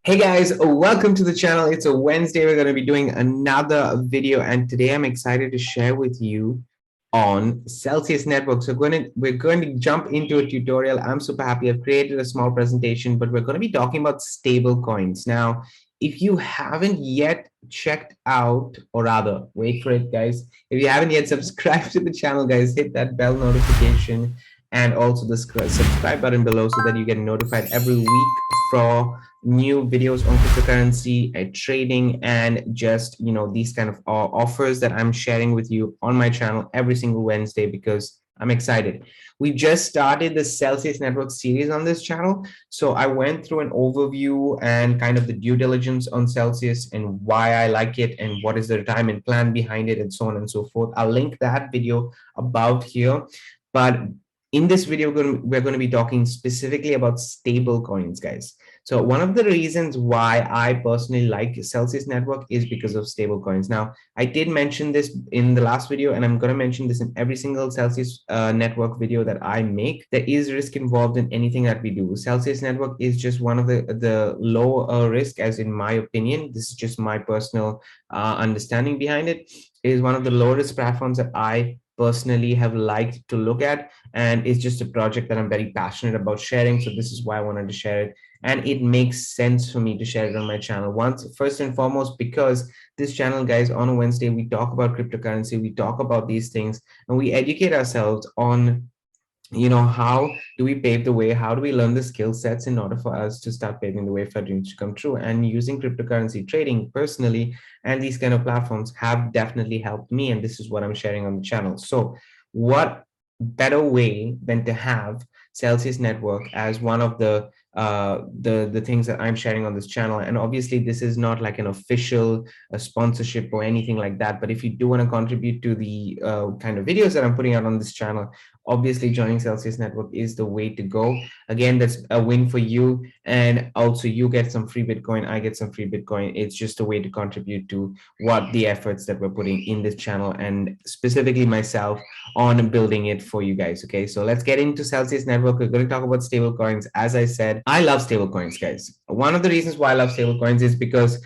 Hey guys, welcome to the channel. It's a Wednesday. We're going to be doing another video, and today I'm excited to share with you on Celsius Network. So we're going to jump into a tutorial. I'm super happy. I've created a small presentation, but we're going to be talking about stable coins. Now, if you haven't yet checked out, or rather, wait for it, guys. If you haven't yet subscribed to the channel, guys, hit that bell notification and also the subscribe button below so that you get notified every week for new videos on cryptocurrency, trading, and just these kind of offers that I'm sharing with you on my channel every single Wednesday because I'm excited. We just started the Celsius Network series on this channel, so I went through an overview and kind of the due diligence on Celsius and why I like it and what is the retirement plan behind it and so on and so forth. I'll link that video above here, but in this video we're going to be talking specifically about stable coins, guys. So one of the reasons why I personally like Celsius Network is because of stable coins. Now, I did mention this in the last video, and I'm going to mention this in every single Celsius Network video that I make. There is risk involved in anything that we do. Celsius Network is just one of the low risk, as in my opinion. This is just my personal understanding behind it. It is one of the low risk platforms that I personally have liked to look at, and it's just a project that I'm very passionate about sharing. So this is why I wanted to share it, and it makes sense for me to share it on my channel. First and foremost, because this channel, guys, on a Wednesday we talk about cryptocurrency, we talk about these things, and we educate ourselves on how do we pave the way, how do we learn the skill sets in order for us to start paving the way for dreams to come true. And using cryptocurrency trading personally and these kind of platforms have definitely helped me, and this is what I'm sharing on the channel. So what better way than to have Celsius Network as one of the things that I'm sharing on this channel. And obviously this is not like an official sponsorship or anything like that, but if you do want to contribute to the kind of videos that I'm putting out on this channel, obviously joining Celsius Network is the way to go. Again, that's a win for you, and also you get some free Bitcoin, I get some free Bitcoin. It's just a way to contribute to what the efforts that we're putting in this channel, and specifically myself, on building it for you guys. Okay, so let's get into Celsius Network. We're going to talk about stable coins. As I said, I love stable coins, guys. One of the reasons why I love stable coins is because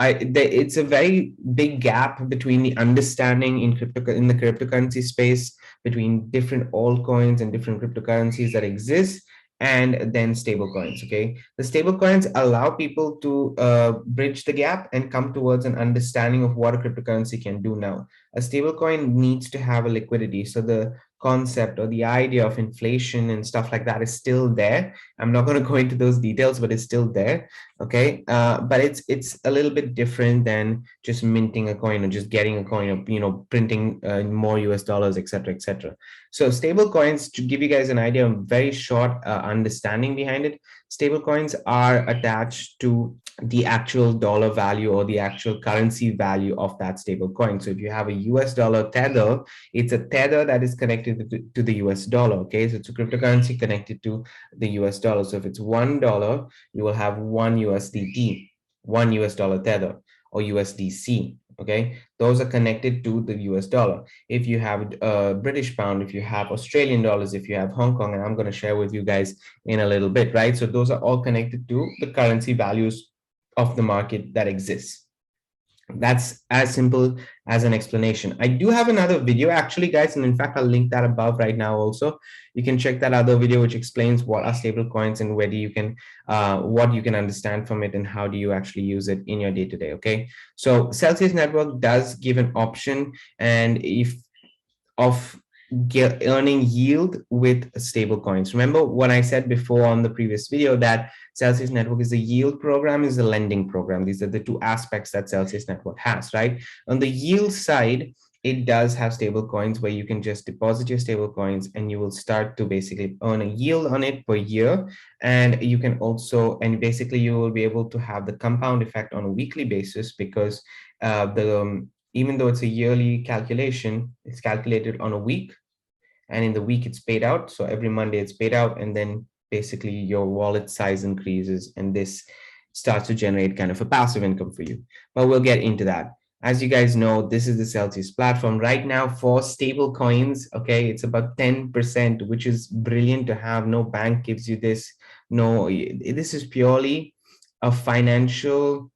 it's a very big gap between the understanding in the cryptocurrency space between different altcoins and different cryptocurrencies that exist, and then stable coins. Okay, the stable coins allow people to bridge the gap and come towards an understanding of what a cryptocurrency can do. Now, a stable coin needs to have a liquidity, so the concept or the idea of inflation and stuff like that is still there. I'm not going to go into those details, but it's still there. Okay, but it's a little bit different than just minting a coin or just getting a coin, or printing more US dollars, etc., etc. So stable coins, to give you guys an idea, a very short understanding behind it, stable coins are attached to the actual dollar value or the actual currency value of that stable coin. So if you have a US dollar tether, it's a tether that is connected to the US dollar. Okay, so it's a cryptocurrency connected to the US dollar. So if it's $1, you will have one USDT, one US dollar tether, or USDC. Okay, those are connected to the US dollar. If you have British pound, if you have Australian dollars, if you have Hong Kong, and I'm going to share with you guys in a little bit, right? So those are all connected to the currency values of the market that exists. That's as simple as an explanation. I do have another video actually, guys, and in fact I'll link that above right now. Also, you can check that other video which explains what are stable coins and where do you can what you can understand from it and how do you actually use it in your day-to-day. Okay, so Celsius Network does give an option, and if of earning yield with stable coins. Remember what I said before on the previous video, that Celsius Network is a yield program, is a lending program. These are the two aspects that Celsius Network has, right? On the yield side, it does have stable coins where you can just deposit your stable coins and you will start to basically earn a yield on it per year. And you can also, and basically you will be able to have the compound effect on a weekly basis, because even though it's a yearly calculation, it's calculated on a week, and in the week it's paid out. So every Monday it's paid out, and then basically your wallet size increases, and this starts to generate kind of a passive income for you. But we'll get into that. As you guys know, this is the Celsius platform right now for stable coins. Okay, it's about 10%, which is brilliant to have. No bank gives you this. No, this is purely a financial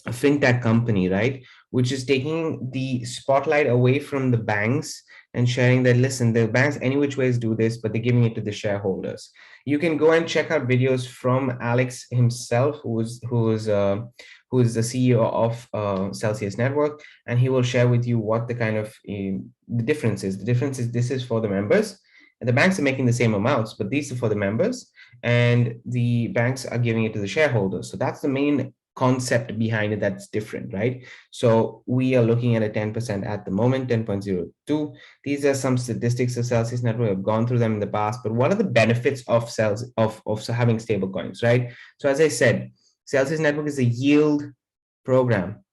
a fintech company, right? Which is taking the spotlight away from the banks and sharing that, listen, the banks any which ways do this, but they're giving it to the shareholders. You can go and check out videos from Alex himself, who is the CEO of Celsius Network, and he will share with you what the kind of the difference is. The difference is this is for the members, and the banks are making the same amounts, but these are for the members, and the banks are giving it to the shareholders. So that's the main concept behind it that's different, right? So we are looking at a 10% at the moment, 10.02. These are some statistics of Celsius Network. I've gone through them in the past, but what are the benefits of having stable coins, right? So as I said, Celsius Network is a yield program.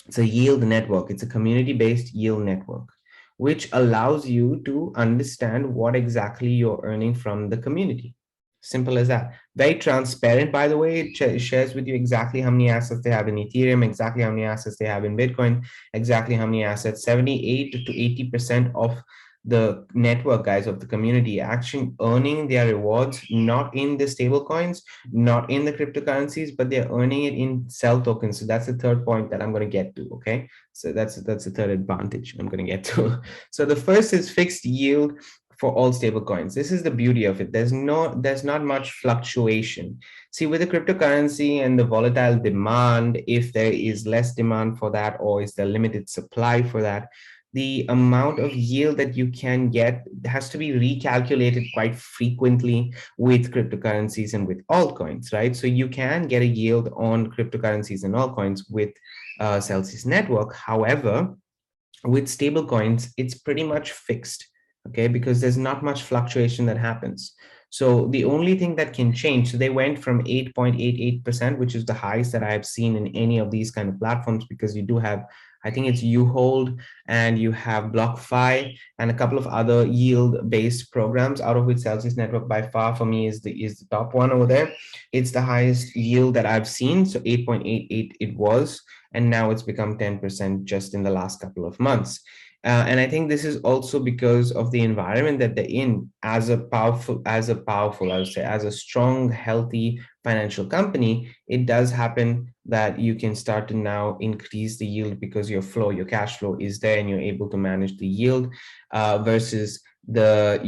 It's a yield network. It's a community-based yield network, which allows you to understand what exactly you're earning from the community. Simple as that. Very transparent, by the way. It shares with you exactly how many assets they have in Ethereum, exactly how many assets they have in Bitcoin, exactly how many assets. 78 to 80% of the network guys of the community actually earning their rewards not in the stable coins, not in the cryptocurrencies, but they're earning it in cell tokens. So that's the third point that I'm going to get to. Okay, so that's the third advantage I'm going to get to. So the first is fixed yield for all stable coins. This is the beauty of it. There's not much fluctuation. See, with the cryptocurrency and the volatile demand, if there is less demand for that, or is there limited supply for that, the amount of yield that you can get has to be recalculated quite frequently with cryptocurrencies and with altcoins, right? So you can get a yield on cryptocurrencies and altcoins with Celsius Network. However, with stable coins, it's pretty much fixed, okay, because there's not much fluctuation that happens. So the only thing that can change, so they went from 8.88%, which is the highest that I've seen in any of these kind of platforms, because you do have, I think it's Uhold, and you have BlockFi and a couple of other yield-based programs, out of which Celsius Network by far for me is the top one over there. It's the highest yield that I've seen. So 8.88 it was, and now it's become 10% just in the last couple of months. And I think this is also because of the environment that they're in. As a powerful, I would say, as a strong, healthy financial company, it does happen that you can start to now increase the yield because your flow, your cash flow is there, and you're able to manage the yield versus the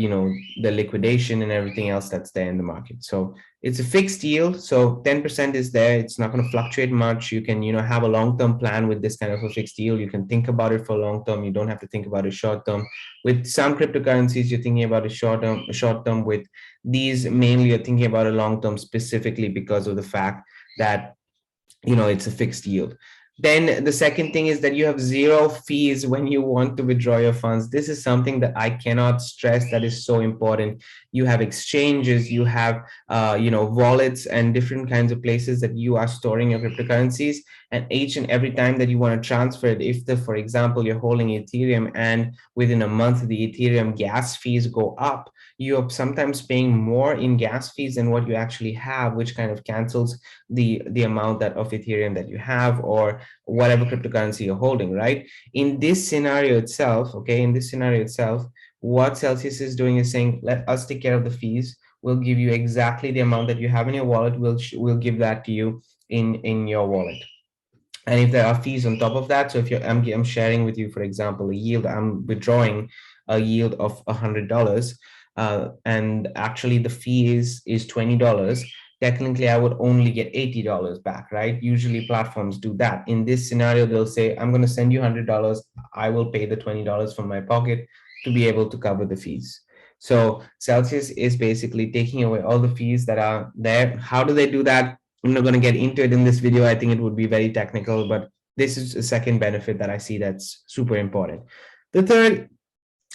liquidation and everything else that's there in the market. So it's a fixed yield, so 10% is there. It's not going to fluctuate much. You can have a long-term plan with this kind of a fixed yield. You can think about it for long term. You don't have to think about it short term. With some cryptocurrencies, you're thinking about it short term. With these, mainly you're thinking about a long term, specifically because of the fact that it's a fixed yield. Then the second thing is that you have zero fees when you want to withdraw your funds. This is something that I cannot stress, that is so important. You have exchanges, you have wallets and different kinds of places that you are storing your cryptocurrencies. And each and every time that you want to transfer it, if for example, you're holding Ethereum and within a month the Ethereum gas fees go up, you're sometimes paying more in gas fees than what you actually have, which kind of cancels the amount of Ethereum that you have, or whatever cryptocurrency you're holding, right? In this scenario itself, what Celsius is doing is saying, let us take care of the fees. We'll give you exactly the amount that you have in your wallet. We'll give that to you in your wallet. And if there are fees on top of that, so if I'm sharing with you, for example, a yield, I'm withdrawing a yield of $100, and actually the fee is $20. Technically, I would only get $80 back, right? Usually platforms do that. In this scenario, they'll say, I'm going to send you $100. I will pay the $20 from my pocket to be able to cover the fees. So Celsius is basically taking away all the fees that are there. How do they do that? I'm not going to get into it in this video. I think it would be very technical, but this is a second benefit that I see that's super important. The third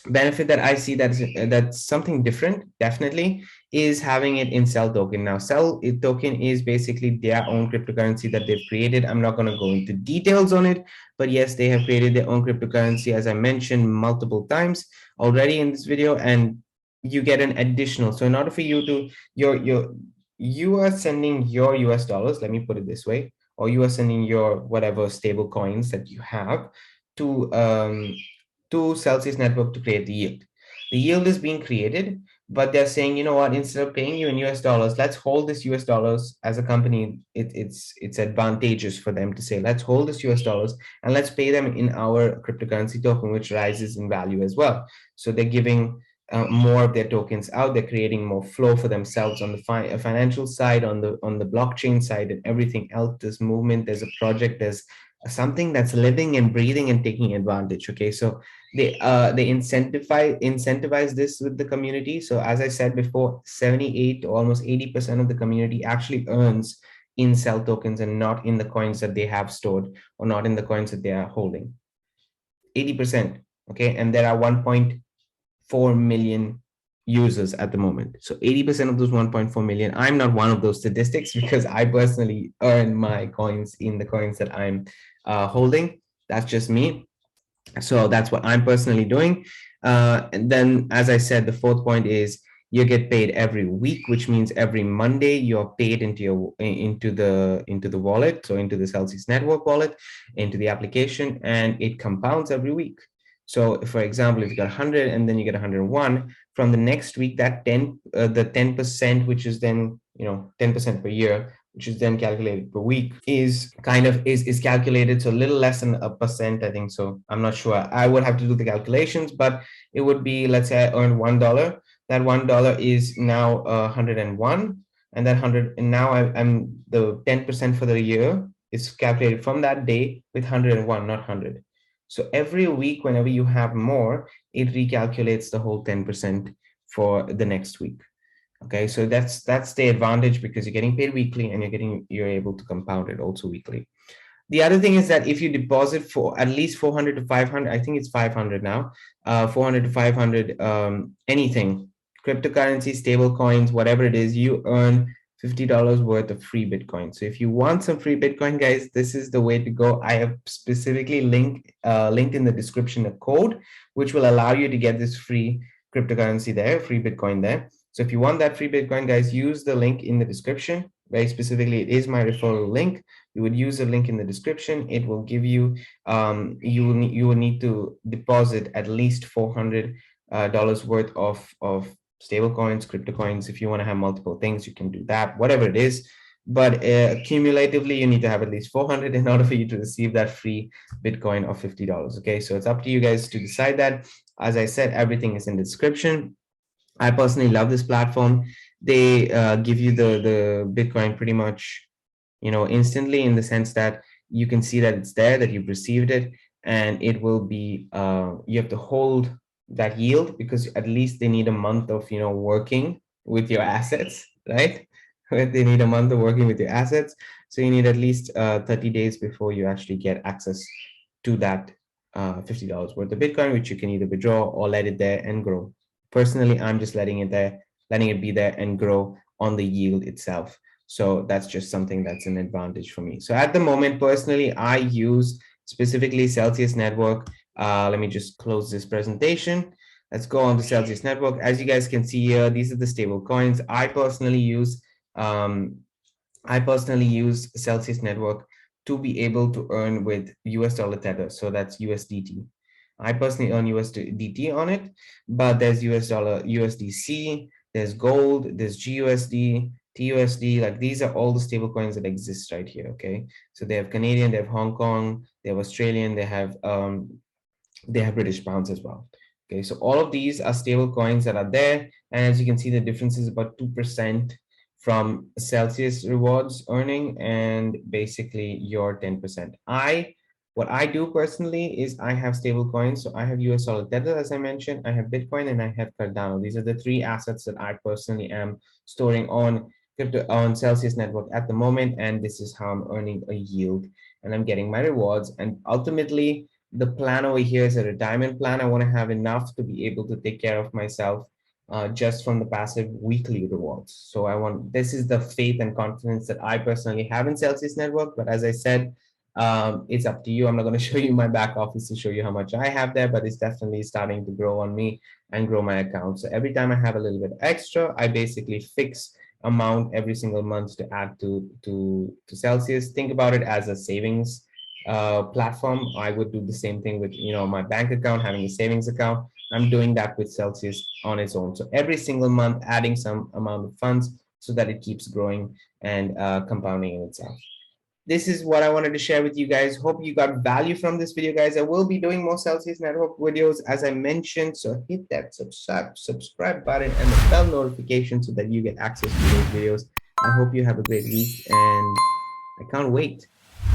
benefit that I see that's something different, definitely, is having it in Cell token. Now, Cell token is basically their own cryptocurrency that they've created. I'm not going to go into details on it, but yes, they have created their own cryptocurrency, as I mentioned multiple times already in this video, and you get an additional. So in order for you to, you are sending your US dollars, let me put it this way, or you are sending your whatever stable coins that you have to Celsius Network to create the yield. The yield is being created but they're saying, you know what, instead of paying you in US dollars, let's hold this US dollars as a company. It's advantageous for them to say, let's hold this US dollars and let's pay them in our cryptocurrency token, which rises in value as well. So they're giving more of their tokens out. They're creating more flow for themselves on the financial side, on the blockchain side, and everything else. There's movement, there's a project, there's something that's living and breathing and taking advantage. Okay, so they incentivize this with the community. So as I said before, 78 to almost 80% of the community actually earns in cell tokens and not in the coins that they have stored, or not in the coins that they are holding. 80%. Okay, and there are 1.4 million users at the moment. So 80% of those 1.4 million, I'm not one of those statistics because I personally earn my coins in the coins that I'm holding. That's just me. So that's what I'm personally doing. And then, as I said, the fourth point is you get paid every week, which means every Monday you're paid into the wallet, so into the Celsius network wallet, into the application, and it compounds every week. So, for example, if you got 100 and then you get 101 from the next week, that the 10%, which is then 10% per year, which is then calculated per week, is calculated. So a little less than a percent, I think. So I'm not sure. I would have to do the calculations, but it would be, let's say I earned $1. That $1 is now 101, and that 100, and now I'm the 10% for the year is calculated from that day with 101, not 100. So every week, whenever you have more, it recalculates the whole 10% for the next week. Okay, so that's the advantage, because you're getting paid weekly and you're able to compound it also weekly. The other thing is that if you deposit for at least 400 to 500, I think it's 500 now, 400 to 500, anything, cryptocurrency, stable coins, whatever it is, you earn $50 worth of free Bitcoin. So if you want some free Bitcoin, guys, this is the way to go. I have specifically linked in the description a code which will allow you to get this free cryptocurrency there, free Bitcoin there. So if you want that free Bitcoin, guys, use the link in the description. Very specifically, it is my referral link. You would use the link in the description. It will give you, you will need to deposit at least $400 worth of stable coins, crypto coins. If you want to have multiple things, you can do that, whatever it is. But cumulatively, you need to have at least 400 in order for you to receive that free Bitcoin of $50. Okay, so it's up to you guys to decide that. As I said, everything is in the description. I personally love this platform. They give you the Bitcoin pretty much, instantly, in the sense that you can see that it's there, that you've received it, and it will be, you have to hold that yield, because at least they need a month of, working with your assets, right? They need a month of working with your assets. So you need at least 30 days before you actually get access to that $50 worth of Bitcoin, which you can either withdraw or let it there and grow. Personally, I'm just letting it be there and grow on the yield itself. So that's just something that's an advantage for me. So at the moment, personally, I use specifically Celsius Network. Let me just close this presentation. Let's go on to Celsius Network. As you guys can see here, these are the stable coins. I personally use Celsius Network to be able to earn with US dollar tether. So that's USDT. I personally earn USDT on it, but there's US dollar, USDC, there's gold, there's GUSD, TUSD. Like, these are all the stable coins that exist right here. Okay, so they have Canadian, they have Hong Kong, they have Australian, they have British pounds as well. Okay, so all of these are stable coins that are there, and as you can see, the difference is about 2% from Celsius rewards earning and basically your 10%. What I do personally is I have stable coins. So I have US dollar Tether, as I mentioned, I have Bitcoin, and I have Cardano. These are the three assets that I personally am storing on Celsius Network at the moment. And this is how I'm earning a yield, and I'm getting my rewards. And ultimately, the plan over here is a retirement plan. I want to have enough to be able to take care of myself just from the passive weekly rewards. So this is the faith and confidence that I personally have in Celsius Network. But as I said, it's up to you. I'm not going to show you my back office to show you how much I have there, but it's definitely starting to grow on me and grow my account. So every time I have a little bit extra, I basically fix amount every single month to add to Celsius. Think about it as a savings platform. I would do the same thing with my bank account, having a savings account. I'm doing that with Celsius on its own. So every single month, adding some amount of funds so that it keeps growing and compounding in itself. This is what I wanted to share with you guys. Hope you got value from this video, guys. I will be doing more Celsius Network videos as I mentioned. So hit that subscribe button and the bell notification so that you get access to those videos. I hope you have a great week, and I can't wait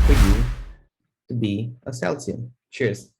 for you to be a Celsius. Cheers.